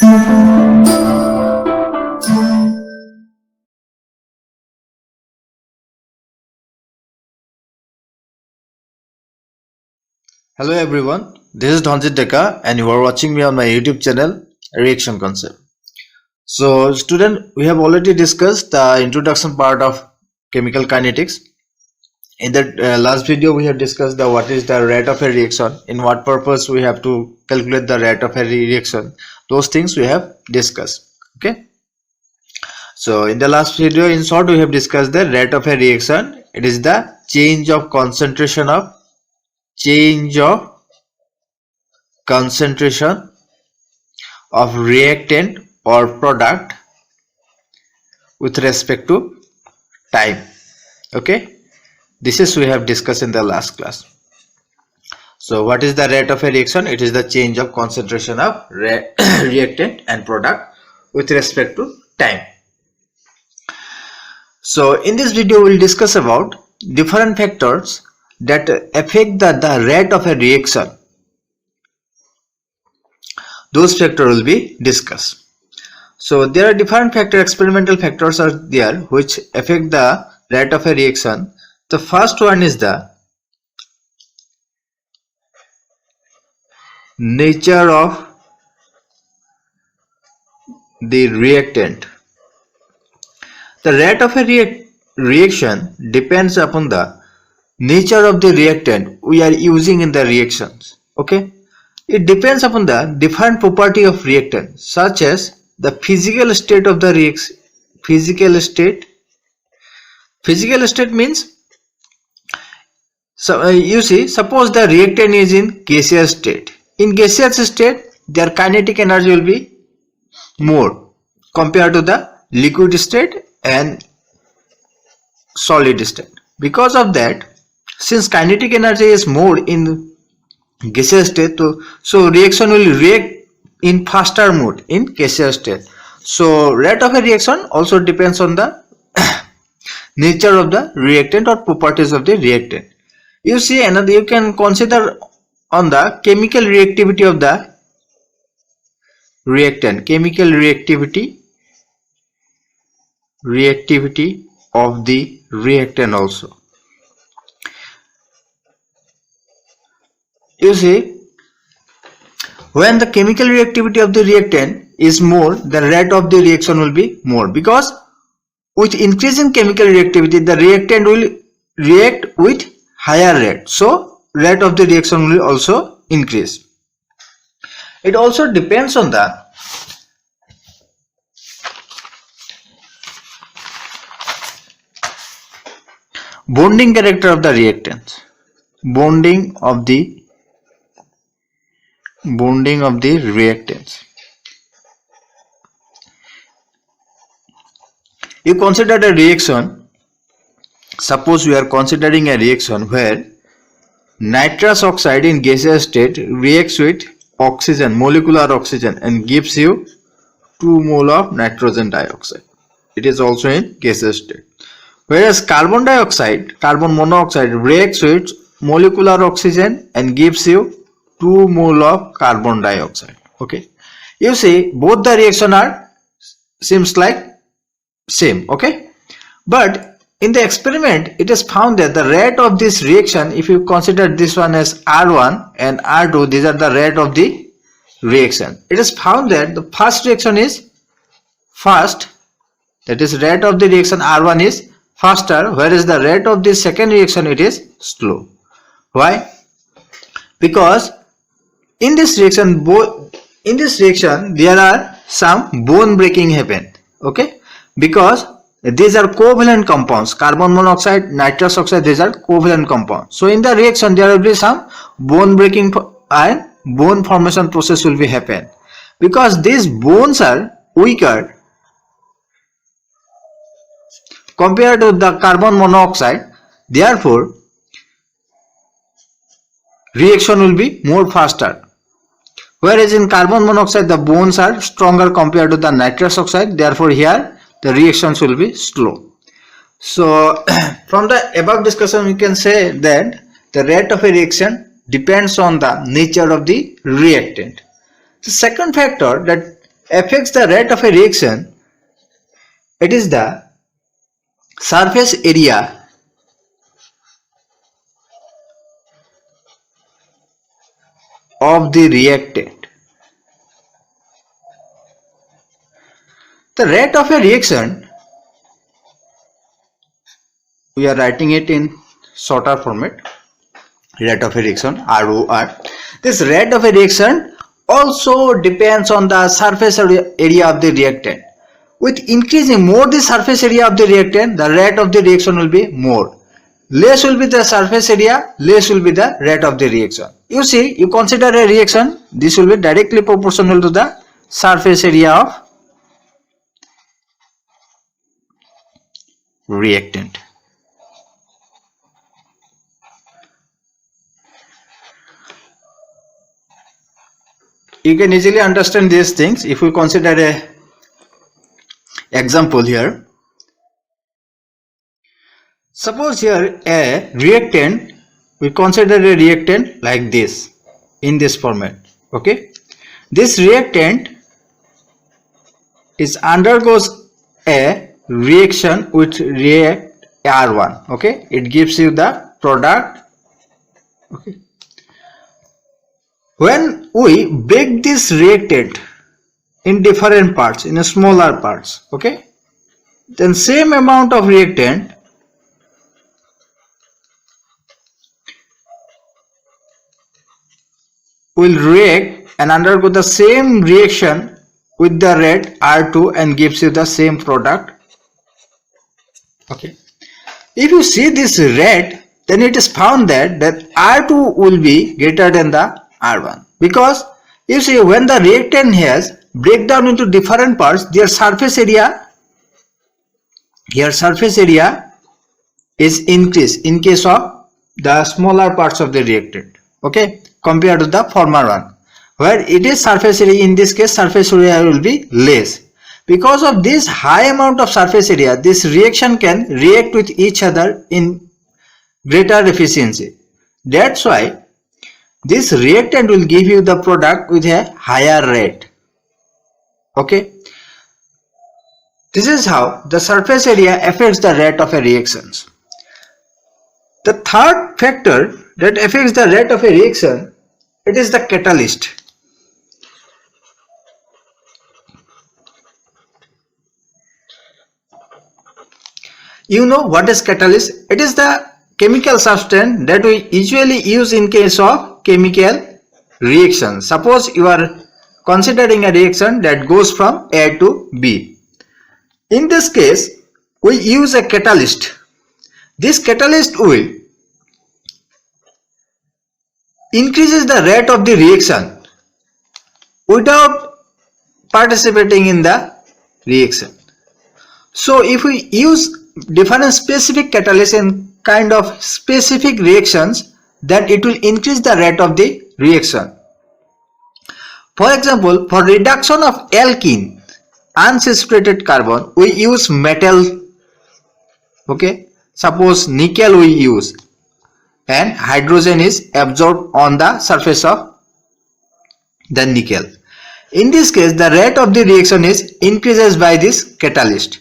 Hello everyone, this is Dhanjit Deka and you are watching me on my YouTube channel Reaction Concept. So student, we have already discussed the introduction part of chemical kinetics. In the last video we have discussed what is the rate of a reaction, in what purpose we have to calculate the rate of a reaction. Those things we have discussed. Okay. So in the last video, in short, we have discussed the rate of a reaction. It is the change of concentration of reactant or product with respect to time. Okay, this is we have discussed in the last class. So what is the rate of a reaction? It is the change of concentration of reactant and product with respect to time. So in this video we will discuss about different factors that affect the rate of a reaction. Those factors will be discussed. So there are different experimental factors are there which affect the rate of a reaction. The first one is the nature of the reactant. The rate of a reaction depends upon the nature of the reactant we are using in the reactions. Okay, it depends upon the different property of reactant, such as the physical state of the reaction. Physical state means, so you see, suppose the reactant is in gaseous state. In gaseous state, their kinetic energy will be more compared to the liquid state and solid state. Because of that, since kinetic energy is more in gaseous state, so reaction will react in faster mode in gaseous state. So rate of a reaction also depends on the nature of the reactant or properties of the reactant. You see, another you can consider on the chemical reactivity of the reactant. Chemical reactivity of the reactant also. You see, when the chemical reactivity of the reactant is more, the rate of the reaction will be more, because with increasing chemical reactivity, the reactant will react with higher rate. So rate of the reaction will also increase. It also depends on the bonding character of the reactants. Bonding of the reactants. You consider a reaction. Suppose we are considering a reaction where nitrous oxide in gaseous state reacts with oxygen, molecular oxygen, and gives you 2 mole of nitrogen dioxide. It is also in gaseous state. Whereas carbon monoxide reacts with molecular oxygen and gives you 2 mole of carbon dioxide. Okay, you see, both the reaction are seems like same. Okay, but in the experiment it is found that the rate of this reaction, if you consider this one as R1 and R2, these are the rate of the reaction. It is found that the first reaction is fast, that is rate of the reaction R1 is faster, whereas the rate of the second reaction it is slow. Why? Because in this reaction there are some bond breaking happen. Okay, because these are covalent compounds. Carbon monoxide, nitrous oxide, these are covalent compounds. So in the reaction there will be some bond breaking and bond formation process will be happen. Because these bonds are weaker compared to the carbon monoxide, therefore reaction will be more faster. Whereas in carbon monoxide the bonds are stronger compared to the nitrous oxide, therefore here the reactions will be slow. So from the above discussion we can say that the rate of a reaction depends on the nature of the reactant. The second factor that affects the rate of a reaction, it is the surface area of the reactant. The rate of a reaction, we are writing it in shorter format, rate of a reaction, ROR. This rate of a reaction also depends on the surface area of the reactant. With increasing more the surface area of the reactant, the rate of the reaction will be more. Less will be the surface area, less will be the rate of the reaction. You see, you consider a reaction, this will be directly proportional to the surface area of reactant. You can easily understand these things if we consider a example here. Suppose here a reactant, we consider a reactant like this, in this format. Okay, this reactant undergoes a reaction with react R1. Okay, it gives you the product. Okay, when we break this reactant in different parts, in smaller parts, okay, then same amount of reactant will react and undergo the same reaction with the rate R2 and gives you the same product. Okay, if you see this rate, then it is found that R2 will be greater than the R1, because you see, when the reactant has breakdown into different parts, their surface area, is increased in case of the smaller parts of the reactant, okay, compared to the former one, where it is surface area. In this case, surface area will be less. Because of this high amount of surface area, this reaction can react with each other in greater efficiency. That's why this reactant will give you the product with a higher rate. Okay, this is how the surface area affects the rate of a reaction. The third factor that affects the rate of a reaction, it is the catalyst. You know what is catalyst? It is the chemical substance that we usually use in case of chemical reaction. Suppose you are considering a reaction that goes from A to B. In this case, we use a catalyst. This catalyst will increases the rate of the reaction without participating in the reaction. So if we use different specific catalysts in kind of specific reactions, then it will increase the rate of the reaction. For example, for reduction of alkene, unsaturated carbon, we use metal. Okay, suppose nickel we use, and hydrogen is absorbed on the surface of the nickel. In this case, the rate of the reaction is increases by this catalyst,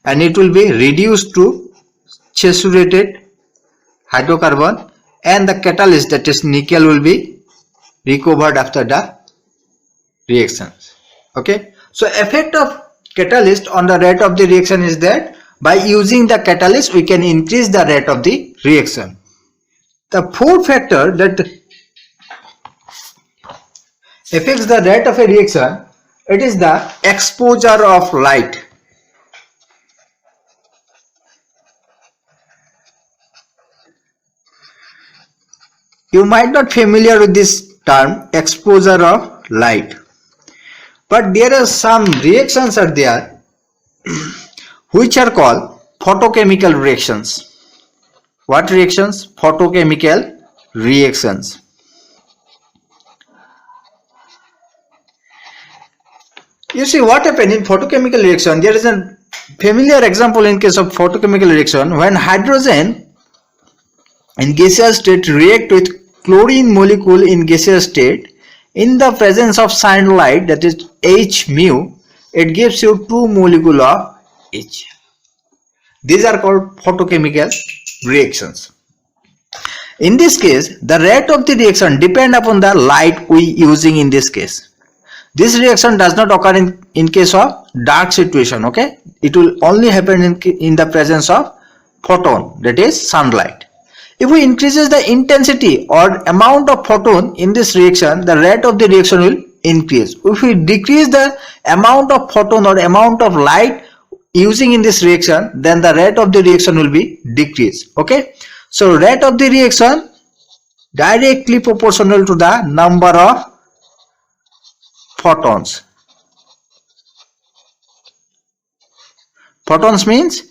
and it will be reduced to saturated hydrocarbon, and the catalyst, that is nickel, will be recovered after the reactions. Okay, so effect of catalyst on the rate of the reaction is that by using the catalyst we can increase the rate of the reaction. The fourth factor that affects the rate of a reaction, it is the exposure of light. You might not be familiar with this term, exposure of light, but there are some reactions are there which are called photochemical reactions. What reactions? Photochemical reactions. You see what happens in photochemical reaction. There is a familiar example in case of photochemical reaction, when hydrogen in gaseous state react with chlorine molecule in gaseous state. in the presence of sunlight, that is H mu, it gives you 2 molecule of H. These are called photochemical reactions. In this case, the rate of the reaction depend upon the light we using in this case. This reaction does not occur in case of dark situation, okay? It will only happen in the presence of photon, that is sunlight. If we increases the intensity or amount of photon in this reaction, the rate of the reaction will increase. If we decrease the amount of photon or amount of light using in this reaction, then the rate of the reaction will be decreased, okay? So rate of the reaction directly proportional to the number of photons. Photons means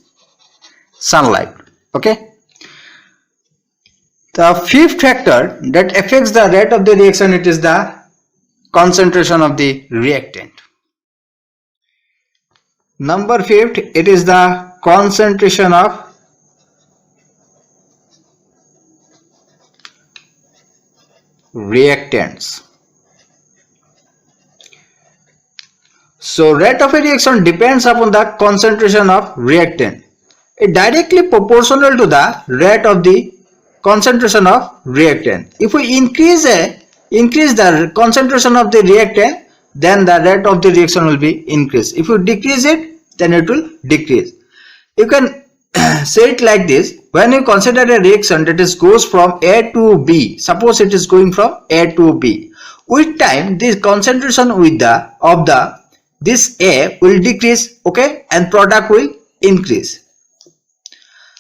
sunlight, okay? The fifth factor that affects the rate of the reaction, it is the concentration of the reactant. Number 5, it is the concentration of reactants. So rate of a reaction depends upon the concentration of reactant. It directly proportional to the rate of the concentration of reactant. If we increase the concentration of the reactant, then the rate of the reaction will be increased. If you decrease it, then it will decrease. You can say it like this: when you consider a reaction that is goes from A to B, suppose it is going from A to B, with time this concentration of this A will decrease, okay, and product will increase.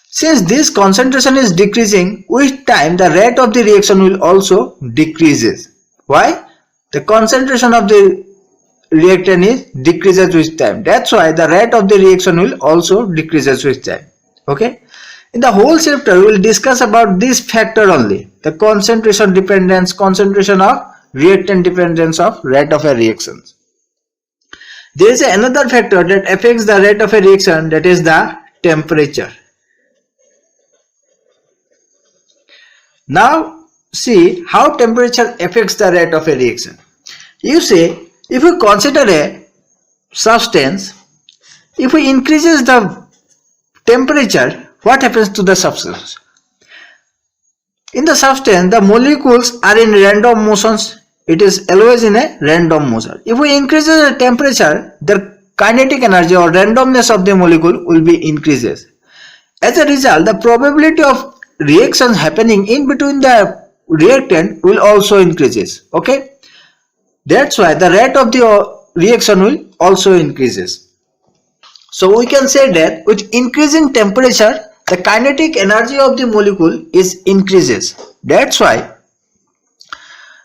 Since this concentration is decreasing, with time the rate of the reaction will also decreases. Why? The concentration of the reactant is decreases with time. That's why the rate of the reaction will also decreases with time. Okay. In the whole chapter, we will discuss about this factor only: the concentration dependence, concentration of reactant dependence of rate of a reaction. There is another factor that affects the rate of a reaction, that is the temperature. Now see how temperature affects the rate of a reaction. You say, if we consider a substance, if we increases the temperature, what happens to the substance? In the substance, the molecules are in random motions. It is always in a random motion. If we increase the temperature, the kinetic energy or randomness of the molecule will be increases. As a result, the probability of reactions happening in between the reactant will also increases, okay? That's why the rate of the reaction will also increases. So we can say that with increasing temperature, the kinetic energy of the molecule is increases. That's why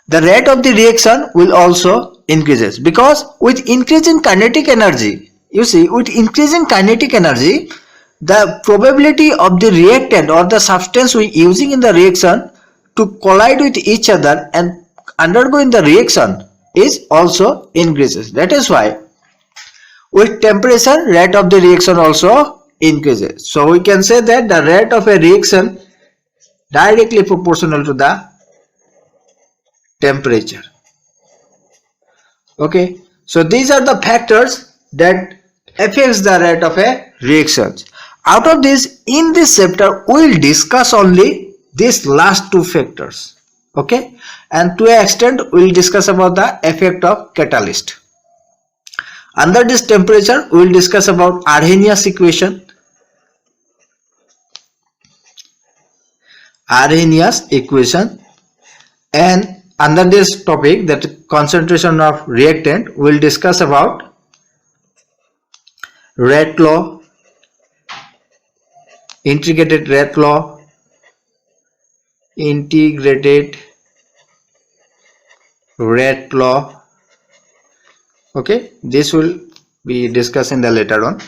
the rate of the reaction will also increases, because with increasing kinetic energy, you see, with increasing kinetic energy, the probability of the reactant or the substance we using in the reaction to collide with each other and undergoing the reaction is also increases. That is why with temperature, rate of the reaction also increases. So we can say that the rate of a reaction directly proportional to the temperature. Okay, so these are the factors that affects the rate of a reaction. Out of this, in this chapter we will discuss only these last two factors, okay, and to an extent we will discuss about the effect of catalyst. Under this temperature we will discuss about Arrhenius equation, and under this topic, that concentration of reactant, we will discuss about rate law, integrated rate law, okay, this will be discussed in the later on.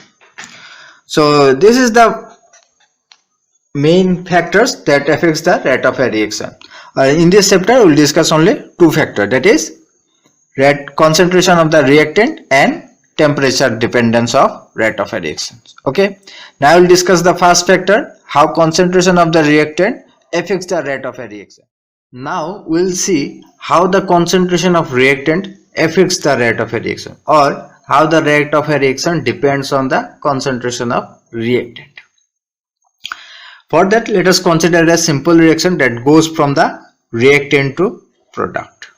So this is the main factors that affects the rate of a reaction. In this chapter we will discuss only two factors, that is concentration of the reactant and temperature dependence of rate of a reaction. Okay, now I will discuss the first factor, how concentration of the reactant affects the rate of a reaction. Now we'll see how the concentration of reactant affects the rate of a reaction, or how the rate of a reaction depends on the concentration of reactant. For that, let us consider a simple reaction that goes from the reactant to product.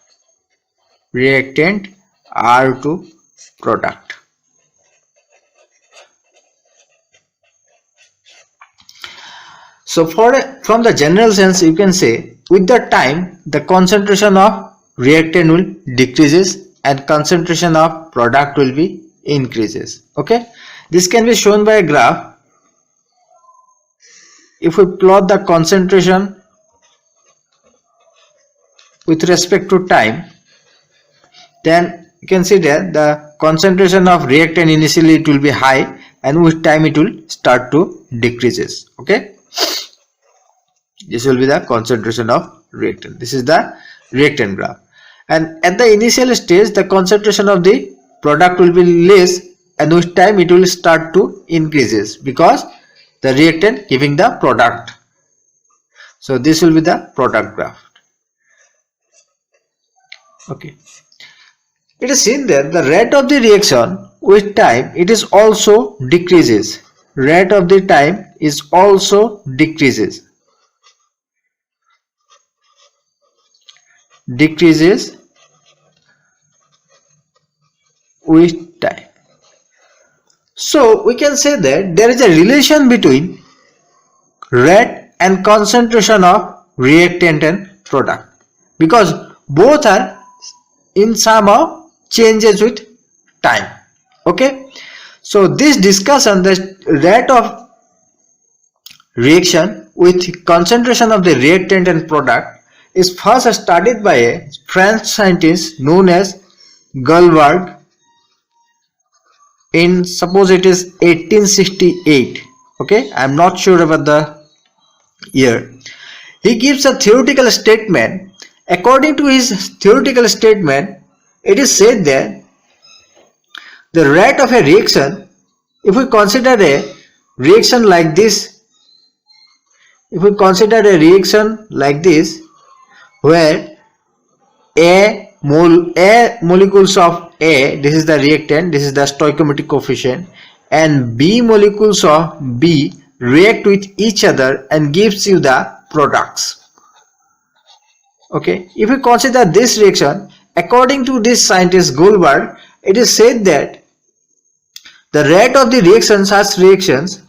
Reactant R to product. So from the general sense, you can say with the time the concentration of reactant will decreases and concentration of product will be increases. Okay, this can be shown by a graph. If we plot the concentration with respect to time, then you can see that the concentration of reactant initially it will be high, and with time it will start to decreases. Okay, this will be the concentration of reactant. This is the reactant graph, and at the initial stage the concentration of the product will be less, and with time it will start to increases because the reactant giving the product. So this will be the product graph. Okay, it is seen that the rate of the reaction with time it is also decreases. Rate of the time is also decreases with time. So we can say that there is a relation between rate and concentration of reactant and product, because both are in somehow changes with time. Okay, so this discussion, the rate of reaction with concentration of the reactant and product, is first studied by a French scientist known as Goldberg in, suppose it is 1868. Okay, I am not sure about the year. He gives a theoretical statement. According to his theoretical statement, it is said that the rate of a reaction, if we consider a reaction like this, where A molecules of A, this is the reactant, this is the stoichiometric coefficient, and B molecules of B react with each other and gives you the products. Okay, if we consider this reaction, according to this scientist Goldberg, it is said that the rate of the reaction, such reactions,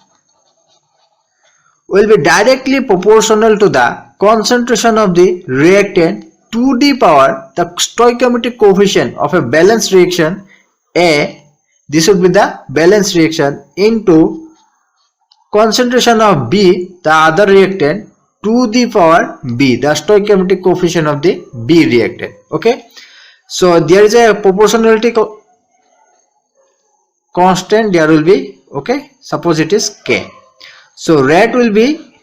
will be directly proportional to the concentration of the reactant to the power the stoichiometric coefficient of a balanced reaction A, this would be the balanced reaction, into concentration of B, the other reactant, to the power B, the stoichiometric coefficient of the B reactant. Okay, so there is a proportionality constant, there will be, okay, suppose it is K. So rate will be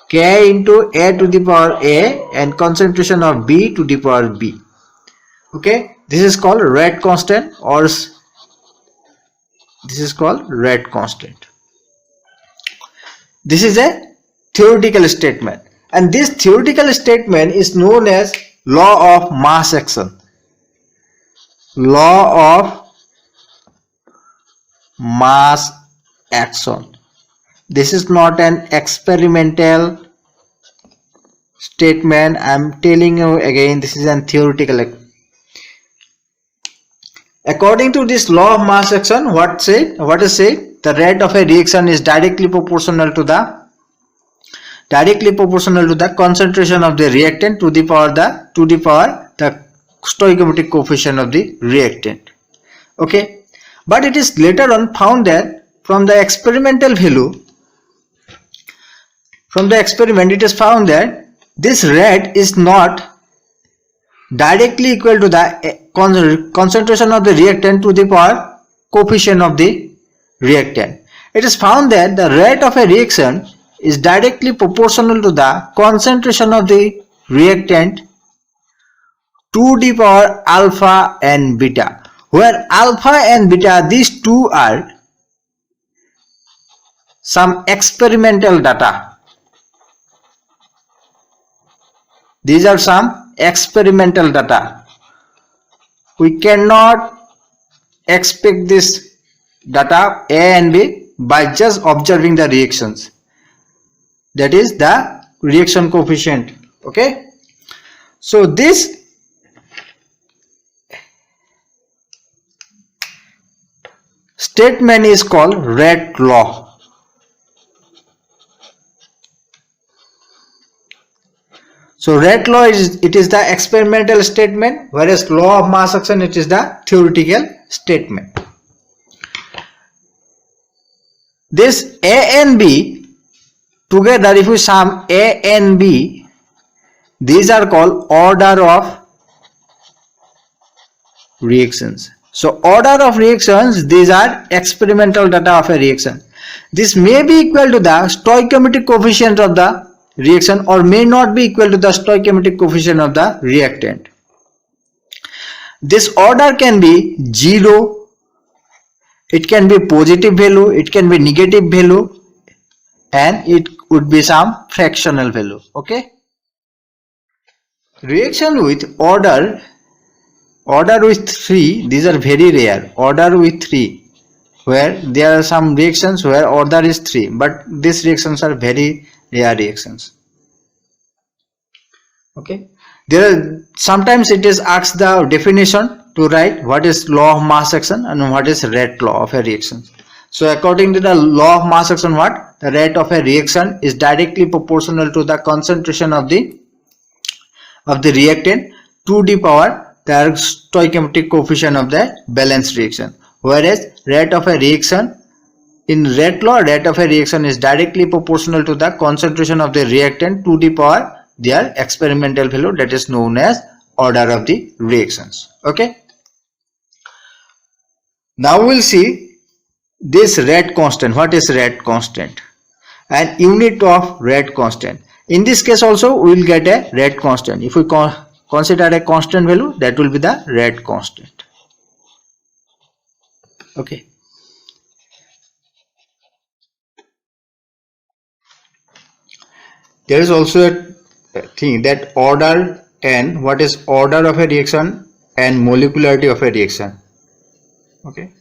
K into A to the power A and concentration of B to the power B. Okay, this is called rate constant, or this is called rate constant. This is a theoretical statement, and this theoretical statement is known as law of mass action. Law of mass action. This is not an experimental statement. I am telling you again, this is an theoretical. According to this law of mass action, what is said? The rate of a reaction is directly proportional to the concentration of the reactant to the power the stoichiometric coefficient of the reactant. Okay, but it is later on found that from the experimental value, from the experiment, it is found that this rate is not directly equal to the concentration of the reactant to the power coefficient of the reactant. It is found that the rate of a reaction is directly proportional to the concentration of the reactant to the power alpha and beta, where alpha and beta, these two are some experimental data. These are some experimental data. We cannot expect this data A and B by just observing the reactions. That is the reaction coefficient. Okay. So this statement is called Rett law. So Rett law is the experimental statement, whereas law of mass action it is the theoretical statement. This A and B together, if we sum A and B, these are called order of reactions. So order of reactions, these are experimental data of a reaction. This may be equal to the stoichiometric coefficient of the reaction or may not be equal to the stoichiometric coefficient of the reactant. This order can be 0, it can be positive value, it can be negative value, and it would be some fractional value. Okay. Reaction with order with 3, these are very rare. Order with 3, where there are some reactions where order is 3, but these reactions are very rare reactions. Okay. There are sometimes it is asked the definition to write what is law of mass action and what is rate law of a reaction. So according to the law of mass action, what the rate of a reaction is directly proportional to the concentration of the reactant to the power the stoichiometric coefficient of the balanced reaction, whereas rate of a reaction in Rett law, rate of a reaction is directly proportional to the concentration of the reactant to the power their experimental value, that is known as order of the reactions. Okay. Now we will see this rate constant. What is rate constant? An unit of rate constant. In this case also we will get a rate constant. If we consider a constant value, that will be the rate constant. Okay. There is also a thing that order n, what is order of a reaction and molecularity of a reaction. Okay.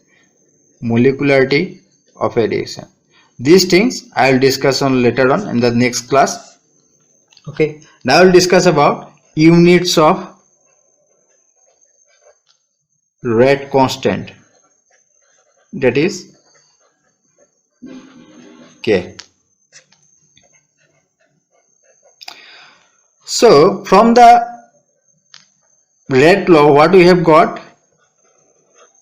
Molecularity of a reaction. These things I will discuss on later on in the next class. Okay. Now I will discuss about units of rate constant, that is K. So from the Rett law, what we have got?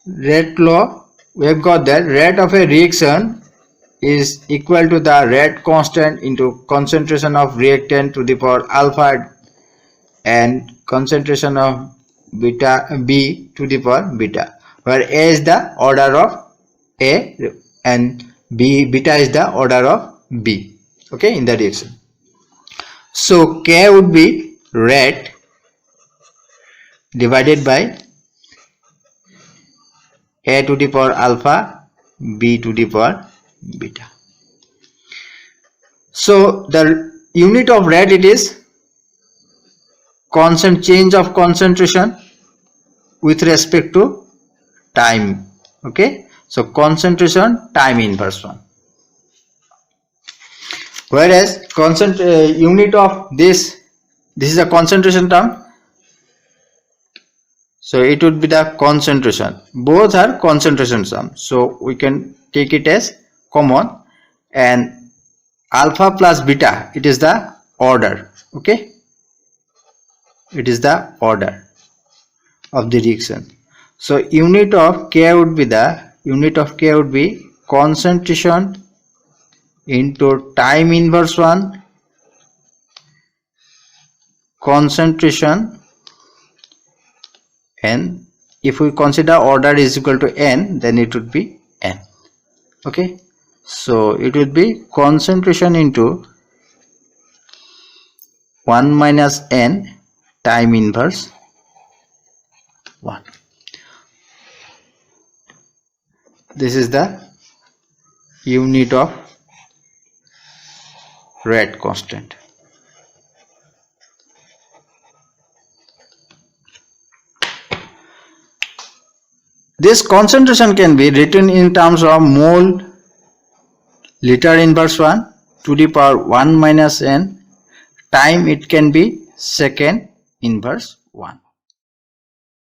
Rett law, we have got that rate of a reaction is equal to the rate constant into concentration of reactant to the power alpha and concentration of beta B to the power beta, where A is the order of A and beta is the order of B. Okay, in the reaction. So K would be rate divided by A to the power alpha, B to the power beta. So the unit of rate, it is constant change of concentration with respect to time. Okay, so concentration time inverse one. Whereas unit of this is a concentration term, so it would be the concentration. Both are concentration terms, so we can take it as common, and alpha plus beta, it is the order. Okay, it is the order of the reaction. So unit of K would be concentration into time inverse 1 concentration, and if we consider order is equal to n, then it would be n. Okay, so it would be concentration into 1 minus n time inverse 1. This is the unit of rate constant. This concentration can be written in terms of mole liter inverse 1 to the power 1 minus n, time it can be second inverse 1.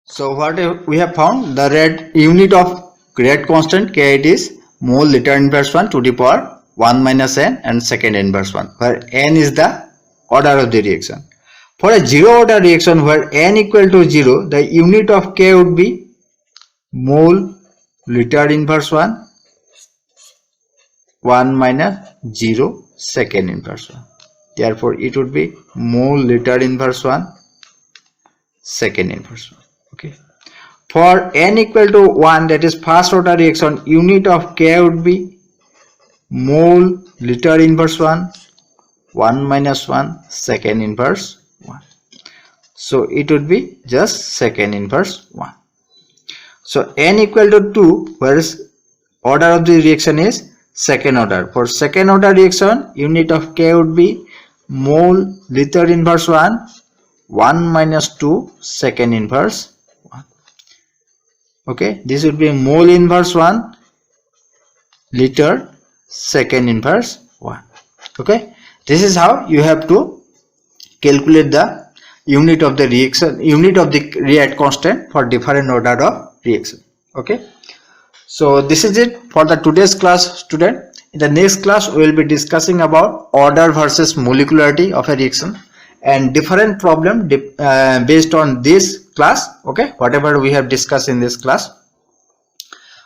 So what we have found, the rate unit of rate constant K, it is mole liter inverse 1 to the power 1 minus n and second inverse 1, where n is the order of the reaction. For a zero order reaction where n equal to 0, the unit of K would be mole liter inverse 1 minus 0 second inverse 1. Therefore it would be mole liter inverse 1 second inverse 1. Okay. For n equal to 1, that is first order reaction, unit of K would be mole liter inverse 1 minus 1 second inverse 1. So it would be just second inverse 1. So n equal to 2, whereas order of the reaction is second order. For second order reaction, unit of K would be mole liter inverse 1 minus 2 second inverse 1. Okay, this would be mole inverse 1 liter second inverse 1. Okay, this is how you have to calculate the unit of the reaction, unit of the react constant for different order of reaction. Okay, so this is it for the today's class, student. In the next class we will be discussing about order versus molecularity of a reaction and different problem based on this class. Okay, whatever we have discussed in this class.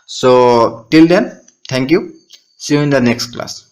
So till then, thank you. See you in the next class.